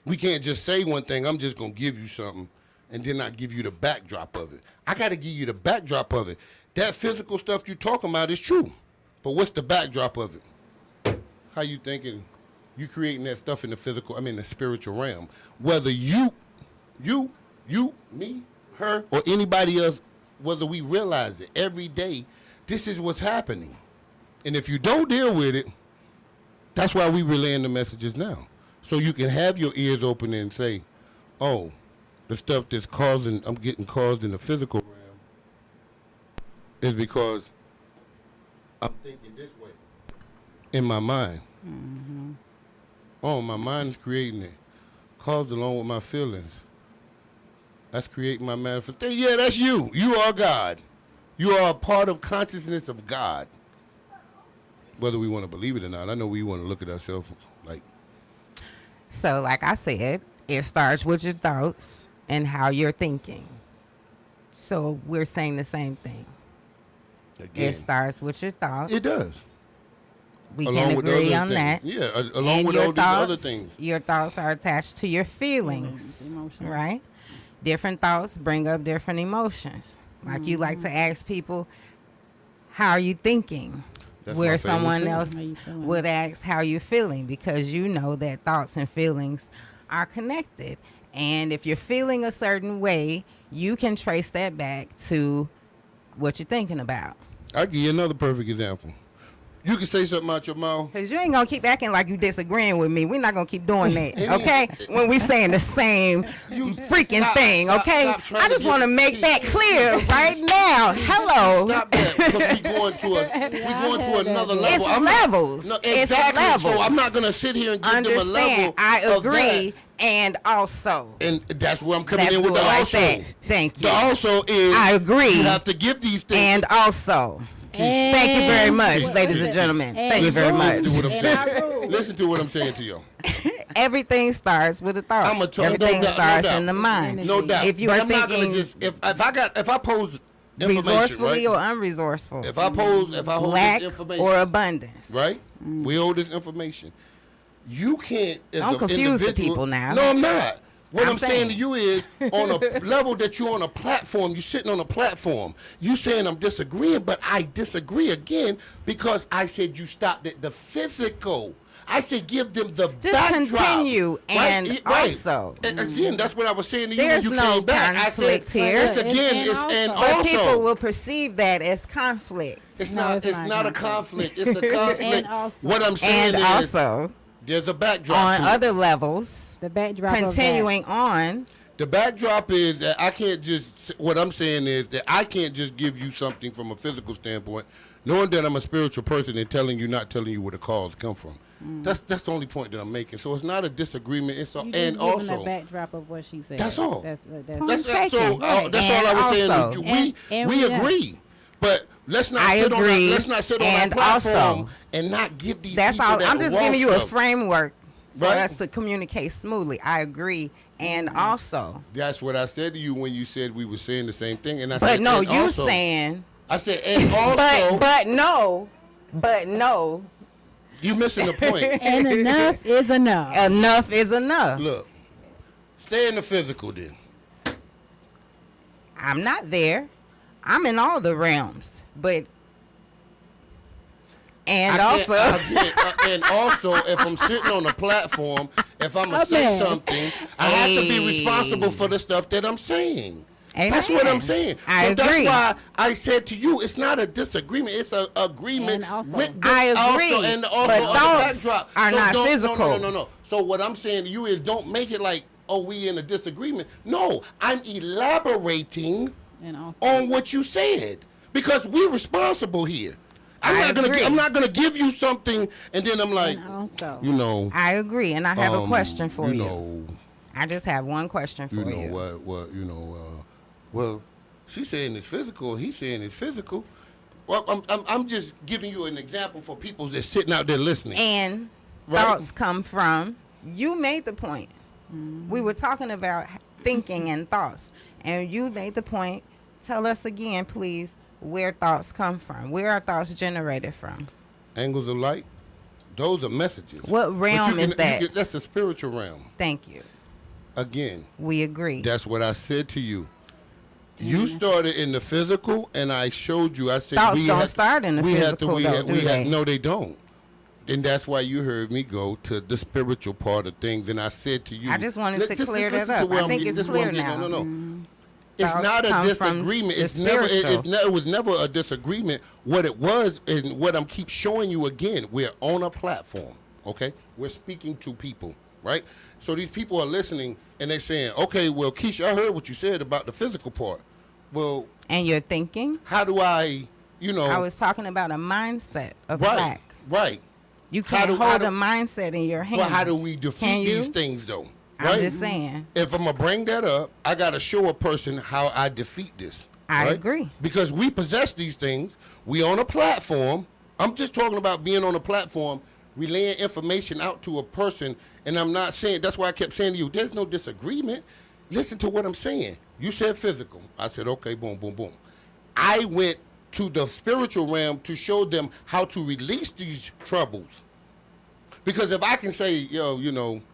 we can't just say one thing, I'm just going to give you something, and then not give you the backdrop of it. I got to give you the backdrop of it. That physical stuff you're talking about is true, but what's the backdrop of it? How you thinking? You creating that stuff in the spiritual realm. Whether you, me, her, or anybody else, whether we realize it, every day, this is what's happening. And if you don't deal with it, that's why we relaying the messages now. So you can have your ears open and say, oh, the stuff that's I'm getting caused in the physical realm is because I'm thinking this way in my mind. Oh, my mind is creating it, caused along with my feelings. That's creating my manifestation. Yeah, that's you. You are God. You are a part of consciousness of God. Whether we want to believe it or not, I know we want to look at ourselves like. So, like I said, it starts with your thoughts and how you're thinking. So we're saying the same thing. Again, It starts with your thoughts. it does. We Along can with the agree other on things. that. Yeah, along And with your all these other things. Your thoughts are attached to your feelings, Emotions. right? Different thoughts bring up different emotions. Like you like to ask people, how are you thinking? That's my Where favorite someone thing. else How you feeling? would ask how you feeling, because you know that thoughts and feelings are connected. And if you're feeling a certain way, you can trace that back to what you're thinking about. I'll give you another perfect example. You can say something out your mouth. Cause you ain't gonna keep acting like you disagreeing with me. We're not gonna keep doing that, Any- okay? When we saying the same freaking thing, okay? stop I just want to make that clear right now. Hello. Stop that, because we going to another level. It's I'm not- levels. No, It's exactly. levels. So I'm not gonna sit here and give them a Understand? level. I of agree, that. and also. And that's where I'm coming Let's in with do the it like also. that. Thank you. The also is I agree. You have to give these things. And also. And Thank you very much, Well, ladies and listen, gentlemen. and Thank you very Listen much. to what I'm And saying. I rule. Listen to what I'm saying to you. Everything starts with a thought. I'ma talk- Everything no doubt, starts no doubt. in the mind. No doubt. If you But are I'm not gonna thinking just if I pose information, resourcefully right? or unresourceful, If I hold lack this information, or abundance, right? We hold this information. You can't. As Don't an confuse the individual- people now. No, I'm not. What I'm I'm saying saying. to you is, on a level that you're on a platform, you're sitting on a platform. You saying I'm disagreeing, but I disagree again because I said you stopped at the physical. I said give them the Just backdrop. continue, and also. And again, that's what I was saying to you There's when you no came back. I said, conflict here. This again And is and also. But also. people will perceive that as conflict. It's No, not. it's It's not not a conflict. It's a conflict. And also. What I'm saying And is, also, there's a backdrop on to it. other levels, The backdrop continuing on, The backdrop is that I can't just. What I'm saying is that I can't just give you something from a physical standpoint, knowing that I'm a spiritual person and not telling you where the calls come from. That's the only point that I'm making. So it's not a disagreement. It's a, You and just giving also a backdrop of what she said. That's all. That's that's so. Right. That's And all I was saying. also- And We we agree, but let's not I sit on agree, let's not sit on and that platform also- and not give these. that's people all. that I'm just raw giving you a stuff. framework for Right. us to communicate smoothly. I agree. And also, That's what I said to you when you said we were saying the same thing, and I but said, no, and you also, saying, I said, and also, but no, you missing the point. And enough is enough. enough is enough. Look, stay in the physical then. I'm not there. I'm in all the realms, but and I can't- also, and also, if I'm sitting on a platform, if I'm gonna say Amen. something, I have to be Hey. responsible for the stuff that I'm saying. Amen. That's what I'm saying. I so agree. that's why I said to you, it's not a disagreement. It's an agreement And also. with the I agree, also and also but on the thoughts backdrop. are not don't- physical. No. So what I'm saying to you is, don't make it like, oh, we in a disagreement. No, I'm elaborating And also. on what you said because we're responsible here. I'm agree. not gonna give you something and then I'm like, And also. you know. I agree, and I have a question for you. Know, I just have one question for you you. know what you know. Well, she's saying it's physical. He's saying it's physical. Well, I'm just giving you an example for people that's sitting out there listening. And Right. thoughts come from, you made the point. We were talking about thinking and thoughts, and you made the point. Tell us again, please, where thoughts come from. Where are thoughts generated from? Angles of light, those are messages. What But realm is that? That's the spiritual realm. Thank you. Again, We agree. that's what I said to you. You started in the physical, and I showed you. I said Thoughts we don't have, start in the we physical, have to, we though, have, do we they? have, no, they don't. And that's why you heard me go to the spiritual part of things. And I said to you, I just wanted to clear that listen to up. where I I'm think getting- it's this is where I'm clear getting- now. No. It's Thoughts not a come from disagreement. the It's never. spiritual. It was never a disagreement. What it was, and what I'm keep showing you again, we're on a platform. Okay, we're speaking to people, right? So these people are listening, and they're saying, "Okay, well, Keisha, I heard what you said about the physical part. Well, And you're thinking? how do I, I was talking about a mindset of right, lack. right? You How can't do- hold how do- a mindset in your hand. Well, how do we Can defeat you? these things, though? I'm Right? just saying. If I'm gonna bring that up, I gotta show a person how I defeat this. I right? agree. Because we possess these things. We on a platform. I'm just talking about being on a platform, relaying information out to a person. And I'm not saying, that's why I kept saying to you, there's no disagreement. Listen to what I'm saying. You said physical. I said, okay, boom, boom, boom. I went to the spiritual realm to show them how to release these troubles. Because if I can say, yo,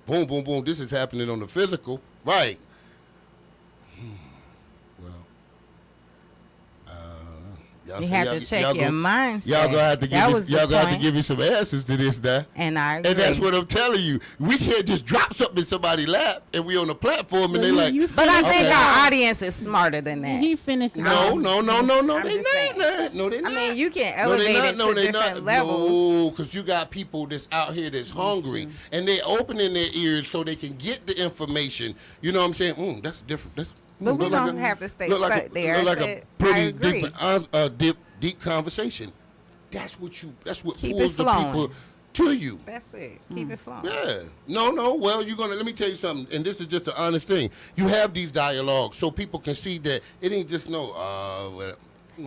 boom, boom, boom, this is happening on the physical, right? Well, You have to check your mindset. Y'all gonna have to That give was me, the y'all gonna have to point. give me some answers to this now. And I agree. And that's what I'm telling you. We can't just drop something in somebody's lap and we on the platform and they like. But I think okay. our audience is smarter than that. He finished. No. I'm They just saying. not. No, they not. I mean, you can No, they elevate not. it to different levels. No, because you got people that's out here that's hungry and they're opening their ears so they can get the information. You know what I'm saying? That's different. That's. But we look like don't have to stay look like stuck there. Look like I a said, pretty I agree. deep conversation. That's what Keep pulls it the flowing. people to you. That's it. Keep it flowing. Yeah. No. Well, let me tell you something, and this is just an honest thing. You have these dialogues so people can see that it ain't just no.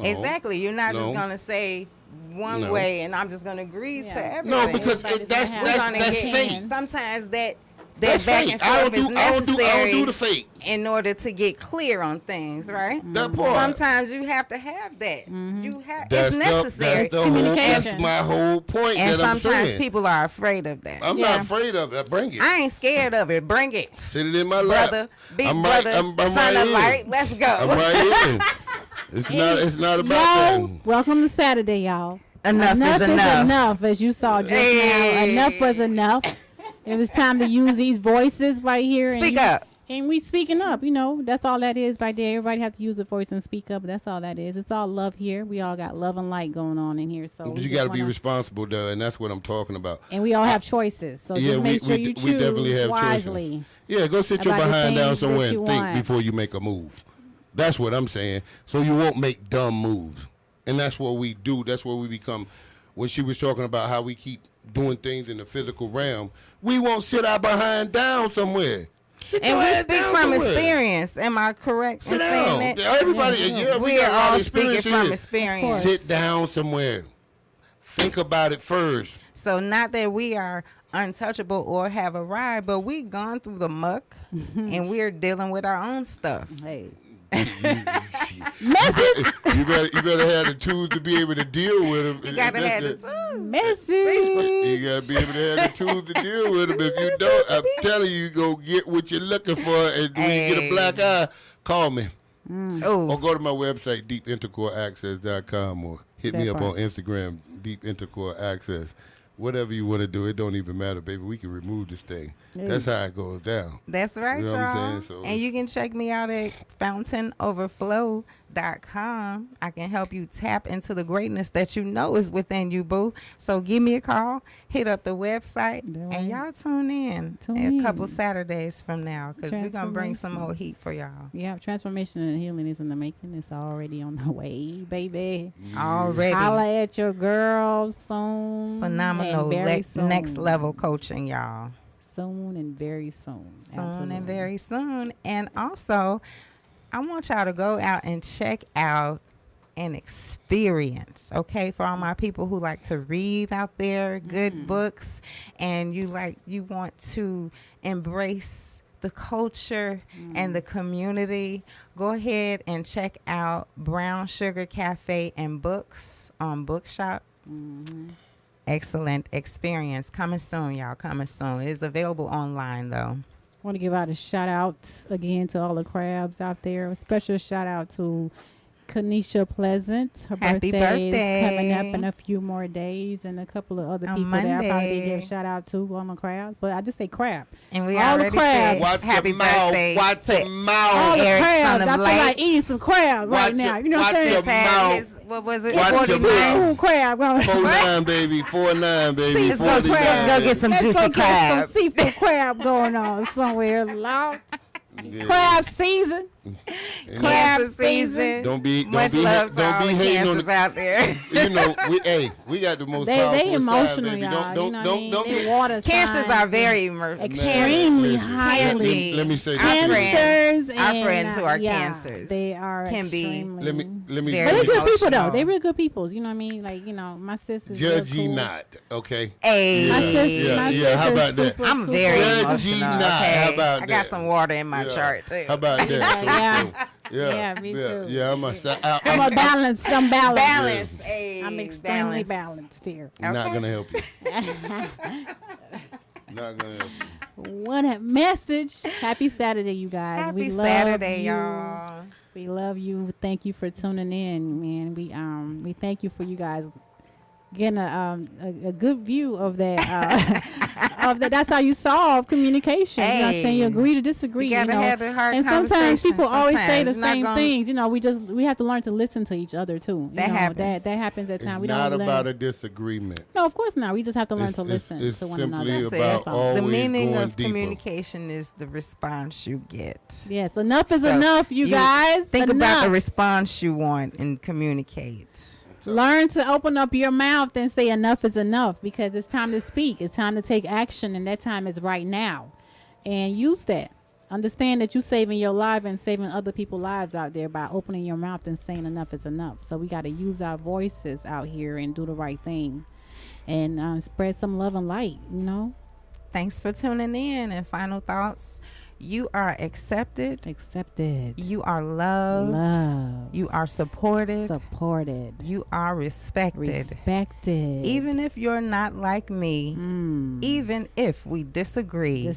Exactly. You're not No. just gonna say one No. way, and I'm just gonna agree to everything. No, because Everybody's that's gonna have that's their fake. opinion. Sometimes that That's back fake. and I forth don't is do I necessary don't do the fake. in order to get clear on things, right? That part. Sometimes you have to have that. You have That's it's necessary. That's Communication. my whole point. And that I'm sometimes saying. people are afraid of that. I'm Yeah. not afraid of it. Bring it. I ain't scared of it. Bring it. Sit it in my lap. Brother, big I'm brother, right, I'm son right of here. light. Let's go. I'm right here. It's not about Yo, that. welcome to Saturday, y'all. Enough is enough. enough, as you saw just Hey. now. Enough was enough. It was time to use these voices right here. Speak up. And we speaking up, that's all that is right there. Everybody have to use the voice and speak up. That's all that is. It's all love here. We all got love and light going on in here. So But we you just got to be wanna- responsible, though, and that's what I'm talking about. And we all have choices. So Yeah, just make sure we you choose definitely have wisely. choices. Yeah, go sit your about the behind down things that somewhere and you think want. before you make a move. That's what I'm saying. So you won't make dumb moves. And that's what we do. That's what we become. When she was talking about how we keep doing things in the physical realm, we won't sit our behind down somewhere. Sit And your we ass speak down from somewhere. experience. Am I correct Sit in down. saying that? Everybody, Yeah, we We got are a lot all of experience speaking from here. experience. Sit down somewhere. Think about it first. So not that we are untouchable or have arrived, but we've gone through the muck and we're dealing with our own stuff. Hey. Message. You better have the tools to be able to deal with them. You gotta have the tools. Message. You gotta be able to have the tools to deal with them. If you don't, I'm telling you, go get what you're looking for. And when you get a black eye, call me. Or Oh, go to my website, deepintercoreaccess.com, or hit me That up part. on Instagram, Deep Intercore Access. Whatever you want to do, it don't even matter, baby. We can remove this thing. That's how it goes down. that's right, You know what I'm y'all. saying? So And it's- you can check me out at fountainoverflow.com. I can help you tap into the greatness that you know is within you, boo. So give me a call, hit up the website, Right. and y'all tune in a couple Saturdays from now because we're going to bring some more heat for y'all. Yeah, transformation and healing is in the making. It's already on the way, baby. Already. Holla at your girl soon. Phenomenal and very next soon. level coaching, y'all. Soon and very soon. Soon Absolutely. and very soon. And also, I want y'all to go out and check out an experience, okay? For all my people who like to read out there, good books, and you want to embrace the culture and the community, go ahead and check out Brown Sugar Cafe and Books on Bookshop. Excellent experience. Coming soon, y'all. Coming soon. It is available online, though. I want to give out a shout out again to all the crabs out there. A special shout out to Kanisha Pleasant. Her Happy birthday is coming up birthday. in a few more days, and a couple of other On people that I probably Monday. didn't give a shout out to on the crabs. But I just say crab. And we All the already crabs. said Watch happy your mouth. birthday Watch to your All mouth. the Eric, crabs. son of I feel light. like eating some crab right Watch now. it- You know what I'm watch saying? your mouth. his, what was it? Watch your 49? mouth. Ooh, crab. 49, baby. 49, baby. Let's go, 49, let's go baby. get some Let's juicy go get crab. some seafood crab going on somewhere. Lord. Yeah. Crab season. And Crab Crab season. Don't be Much love to all don't be the hating on cancers the. out there. You know, we got the most They powerful emotional, side, baby. y'all. Don't you know don't what I mean? don't They get. water Cancers signs are very and extremely listen, highly. Let me say this. Our to you. friends. Cancers Our and, friends who are yeah, cancers They are can be- extremely. Let me. Very But they're good people though. emotional. They real good people. You know what I mean? Like my sister's real Judge ye cool. not, okay? Hey. My Yeah, sister, my yeah, how sister's about that? super, I'm super very Judge ye emotional. not. Okay? How about I got that? some water in my Yeah. chart too. How about that? Yeah. Yeah, Yeah, me too. Yeah, I'm I'm a balanced. I'm balanced. Balance. Hey, I'm extremely balance. balanced here. not Okay. gonna help you. Not gonna help you. What a message. Happy Saturday, you guys. Happy we love Saturday, you. y'all. We love you. Thank you for tuning in, man. We thank you for you guys getting a good view of that. Of that, that's how you solve communication. You know what I'm saying? You agree to disagree. You gotta have the hard and sometimes people always say the Sometimes. same things. You know, we have to learn to listen to each other too. That happens. That happens at It's times. We not don't about learn. a disagreement. No, of course not. We just have to learn to It's listen to one simply another. about always the meaning going of deeper. communication is the response you get. Yes, enough is So enough, you guys. Think about the Enough. response you want and communicate. Learn to open up your mouth and say enough is enough, because it's time to speak. It's time to take action, and that time is right now. And use that. Understand that you're saving your life and saving other people's lives out there by opening your mouth and saying enough is enough. So we got to use our voices out here and do the right thing and spread some love and light, you know. Thanks for tuning in. And final thoughts. You are accepted. Accepted. You are loved. Loved. You are supported. Supported. You are respected. Respected. Even if you're not like me, even if we disagree,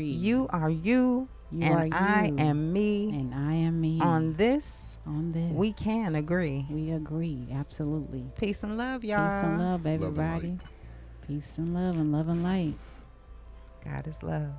you are you, and I am me. And I am me. On this, we can agree. We agree. Absolutely. Peace and love, y'all. Peace and love, and everybody. light. Peace and love and light. God is love.